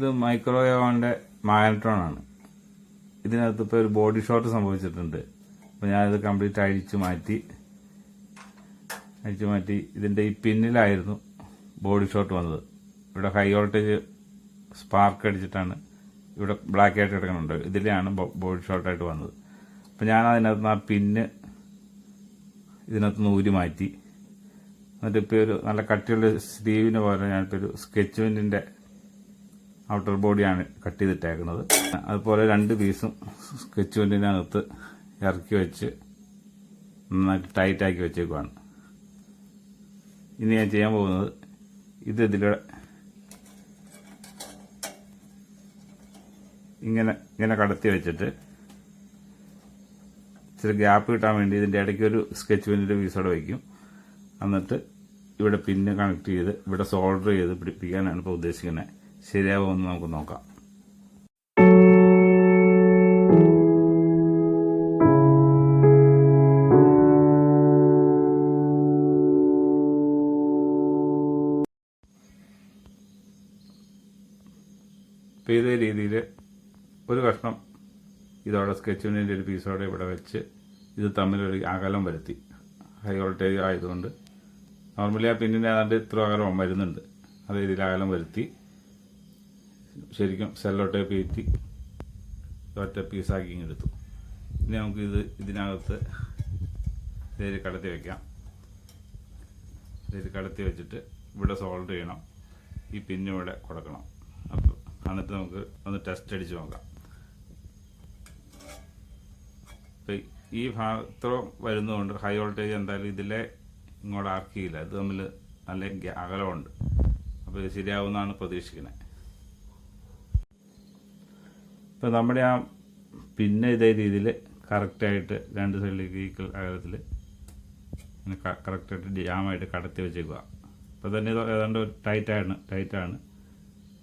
ഇത് മൈക്രോവേവോൻ്റെ മാഗ്നട്രോണാണ്. ഇതിനകത്ത് ഇപ്പോൾ ഒരു ബോഡി ഷോട്ട് സംഭവിച്ചിട്ടുണ്ട്. അപ്പോൾ ഞാനിത് കംപ്ലീറ്റ് അഴിച്ചു മാറ്റി ഇതിൻ്റെ ഈ പിന്നിലായിരുന്നു ബോഡി ഷോട്ട് വന്നത്. ഇവിടെ ഹൈ വോൾട്ടേജ് സ്പാർക്ക് അടിച്ചിട്ടാണ് ഇവിടെ ബ്ലാക്ക് ആയിട്ട് കിടക്കുന്നുണ്ട്. ഇതിലാണ് ബോഡി ഷോട്ടായിട്ട് വന്നത്. അപ്പോൾ ഞാൻ അതിനകത്ത് ആ പിന്ന് ഇതിനകത്ത് ഊരി മാറ്റി. എന്നിട്ട് ഇപ്പോൾ ഒരു നല്ല കട്ടിയുള്ള സ്ലീവിന് പോലെ ഞാനിപ്പോൾ ഒരു സ്കെച്ച് പെയിൻറ്റിൻ്റെ ഔട്ടർ ബോഡിയാണ് കട്ട് ചെയ്തിട്ടേക്കുന്നത്. അതുപോലെ 2 പീസും സ്കെച്ച് പെയിൻറ്റിനകത്ത് ഇറക്കി വെച്ച് നന്നായിട്ട് ടൈറ്റാക്കി വെച്ചേക്കുവാണ്. ഇനി ഞാൻ ചെയ്യാൻ പോകുന്നത് ഇതിലൂടെ ഇങ്ങനെ കടത്തി വെച്ചിട്ട് ഇച്ചിരി ഗ്യാപ്പ് കിട്ടാൻ വേണ്ടി ഇതിൻ്റെ ഇടയ്ക്ക് ഒരു സ്കെച്ച് പെയിൻറ്റിൻ്റെ പീസോടെ വയ്ക്കും. എന്നിട്ട് ഇവിടെ പിന്ന് കണക്ട് ചെയ്ത് ഇവിടെ സോൾഡർ ചെയ്ത് പിടിപ്പിക്കാനാണ് ഇപ്പോൾ ഉദ്ദേശിക്കുന്നത്. ശരിയാവുമെന്ന് നമുക്ക് നോക്കാം. ഇപ്പോൾ ഇതേ രീതിയിൽ ഒരു കഷ്ണം ഇതോടെ സ്കെച്ച് പെയിൻറ്റിൻ്റെ ഒരു പീസോടെ ഇവിടെ വെച്ച് ഇത് തമ്മിലൊരു അകലം വരുത്തി. ഹൈ വോൾട്ടേജ് ആയതുകൊണ്ട് നോർമലി ആ പിന്നിൻ്റെ ഏതാണ്ട് ഇത്ര അകലം വരുന്നുണ്ട്. അത് ഇതിൽ അകലം വരുത്തി ശരിക്കും സെല്ലോ ടേപ്പ് കയറ്റി ഒറ്റ പീസാക്കി എടുത്തു. ഇനി നമുക്ക് ഇതിനകത്ത് ഇതിൽ കടത്തി വയ്ക്കാം. ഇതിൽ കടത്തി വെച്ചിട്ട് ഇവിടെ സോൾഡർ ചെയ്യണം. ഈ പിന്നും ഇവിടെ കൊടുക്കണം. അപ്പോൾ എന്നിട്ട് നമുക്ക് ഒന്ന് ടെസ്റ്റ് അടിച്ച് നോക്കാം. അപ്പോൾ ഈ ഭാഗത്തോളം വരുന്നതുകൊണ്ട് ഹൈ വോൾട്ടേജ് എന്തായാലും ഇതിലെ ഇങ്ങോട്ട് ആർക്കിയില്ല. ഇത് തമ്മിൽ നല്ല അകലമുണ്ട്. അപ്പോൾ ഇത് ശരിയാവുമെന്നാണ് പ്രതീക്ഷിക്കുന്നത്. ഇപ്പോൾ നമ്മുടെ ആ പിന്നെ ഇതേ രീതിയിൽ കറക്റ്റായിട്ട് 2 സൈഡിലേക്ക് ഈക്വൽ അകലത്തിൽ കറക്റ്റായിട്ട് ജാമായിട്ട് കടത്തി വെച്ചേക്കുക. അപ്പോൾ തന്നെ ഇത് ഏതാണ്ട് ടൈറ്റാണ്.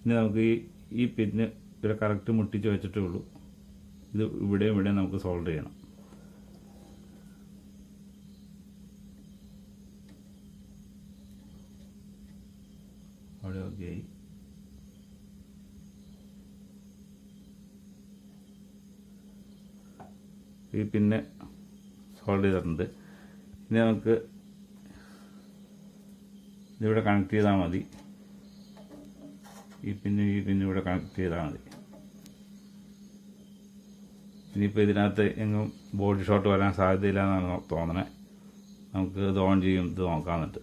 ഇനി നമുക്ക് ഈ പിന്ന് ഇവിടെ കറക്റ്റ് മുട്ടിച്ച് വെച്ചിട്ടേ ഉള്ളൂ. ഇത് ഇവിടെയും നമുക്ക് സോൾവ് ചെയ്യണം. അവിടെ ഓക്കെ ആയി. ഈ പിന്നെ സോൾവ് ചെയ്തിട്ടുണ്ട്. ഇനി നമുക്ക് ഇതിവിടെ കണക്ട് ചെയ്താൽ മതി. ഈ പിന്നെ ഇവിടെ കണക്ട് ചെയ്താൽ മതി. ഇനിയിപ്പോൾ ഇതിനകത്ത് എങ്ങും ബോഡി ഷോട്ട് വരാൻ സാധ്യതയില്ല എന്നാണ് തോന്നണേ. നമുക്ക് ഇത് ഓൺ ചെയ്യും, ഇത് നോക്കാമെന്നിട്ട്.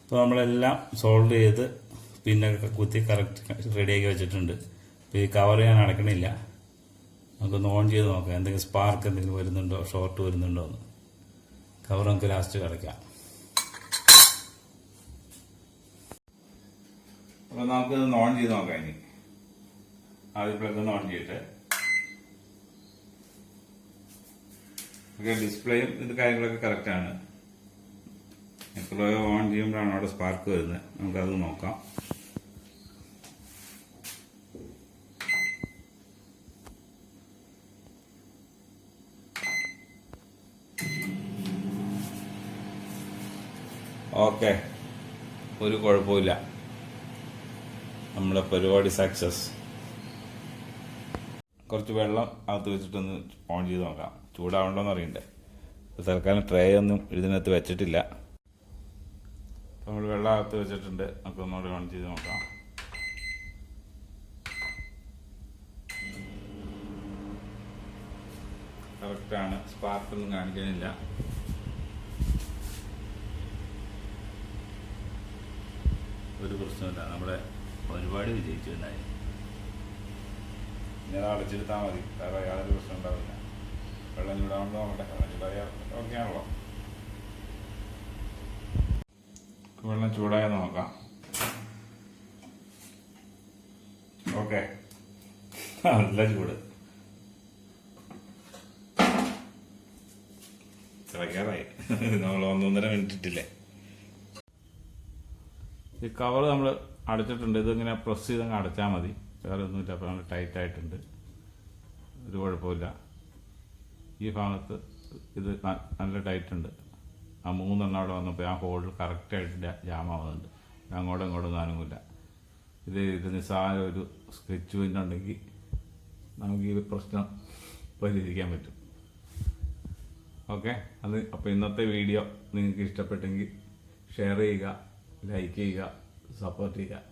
ഇപ്പോൾ നമ്മളെല്ലാം സോൾവ് ചെയ്ത് പിന്നെ കുത്തി കറക്റ്റ് റെഡിയാക്കി വെച്ചിട്ടുണ്ട്. ഇപ്പോൾ ഈ കവർ ഞാൻ അടക്കണില്ല. നമുക്കൊന്ന് ഓൺ ചെയ്ത് നോക്കാം. എന്തെങ്കിലും സ്പാർക്ക് എന്തെങ്കിലും വരുന്നുണ്ടോ, ഷോർട്ട് വരുന്നുണ്ടോ എന്ന്. കവർ നമുക്ക് ലാസ്റ്റ് കിടക്കാം. അപ്പോൾ നമുക്കിതൊന്ന് ഓൺ ചെയ്ത് നോക്കാം. ഇനി ആദ്യം പ്ലഗ് ഒന്ന് ഓൺ ചെയ്തിട്ട് ഡിസ്പ്ലേയും ഇത് കാര്യങ്ങളൊക്കെ കറക്റ്റാണ്. എപ്പോഴും ഓൺ ചെയ്യുമ്പോഴാണ് അവിടെ സ്പാർക്ക് വരുന്നത്. നമുക്കത് നോക്കാം. ഓക്കെ, ഒരു കുഴപ്പമില്ല. നമ്മുടെ പരിപാടി സക്സസ്. കുറച്ച് വെള്ളം അകത്ത് വെച്ചിട്ടൊന്ന് ഓൺ ചെയ്ത് നോക്കാം. ചൂടാവണ്ടോന്ന് അറിയണ്ടേ. തൽക്കാലം ട്രേ ഒന്നും ഇതിനകത്ത് വെച്ചിട്ടില്ല. നമ്മൾ വെള്ളം അകത്ത് വെച്ചിട്ടുണ്ട്. നമുക്ക് ഒന്നുകൂടി ഓൺ ചെയ്ത് നോക്കാം. കറക്റ്റാണ്. സ്പാർക്കൊന്നും കാണിക്കാനില്ല. ഒരു പ്രശ്നമില്ല. നമ്മുടെ പരിപാടി വിജയിച്ചിട്ടുണ്ടായി. ഇനി അത് അടച്ചെടുത്താൽ മതി. വേറെ യാതൊരു പ്രശ്നം ഉണ്ടാവില്ല. വെള്ളം ചൂടാവുമ്പോൾ നോക്കട്ടെ. വെള്ളം ചൂടായാൽ ഓക്കെ ആണല്ലോ. വെള്ളം ചൂടായാൽ നോക്കാം. ഓക്കെ, നല്ല ചൂട്. തിളയ്ക്കാറായി. നമ്മൾ 1-1.5 മിനിറ്റ് ഇട്ടില്ലേ. ഈ കവർ നമ്മൾ അടച്ചിട്ടുണ്ട്. ഇതിങ്ങനെ പ്രസ് ചെയ്തങ്ങ് അടച്ചാൽ മതി. വേറെ ഒന്നുമില്ല. അപ്പോൾ നമ്മൾ ടൈറ്റായിട്ടുണ്ട്. ഒരു കുഴപ്പമില്ല. ഈ ഭാഗത്ത് ഇത് നല്ല ടൈറ്റുണ്ട്. ആ 3 അവിടെ വന്നപ്പോൾ ആ ഹോളിൽ കറക്റ്റായിട്ട് ജാമാവുന്നുണ്ട്. അങ്ങോട്ടും ഇങ്ങോട്ടും അനങ്ങില്ല. ഇത് നിസ്സാര ഒരു സ്കെച്ച് പെയിൻ്റ് ഉണ്ടെങ്കിൽ നമുക്ക് ഈ പ്രശ്നം പരിഹരിക്കാൻ പറ്റും. ഓക്കെ, അപ്പോൾ ഇന്നത്തെ വീഡിയോ നിങ്ങൾക്ക് ഇഷ്ടപ്പെട്ടെങ്കിൽ ഷെയർ ചെയ്യുക, ലൈക്ക് ചെയ്യുക, സപ്പോർട്ട് ചെയ്യുക.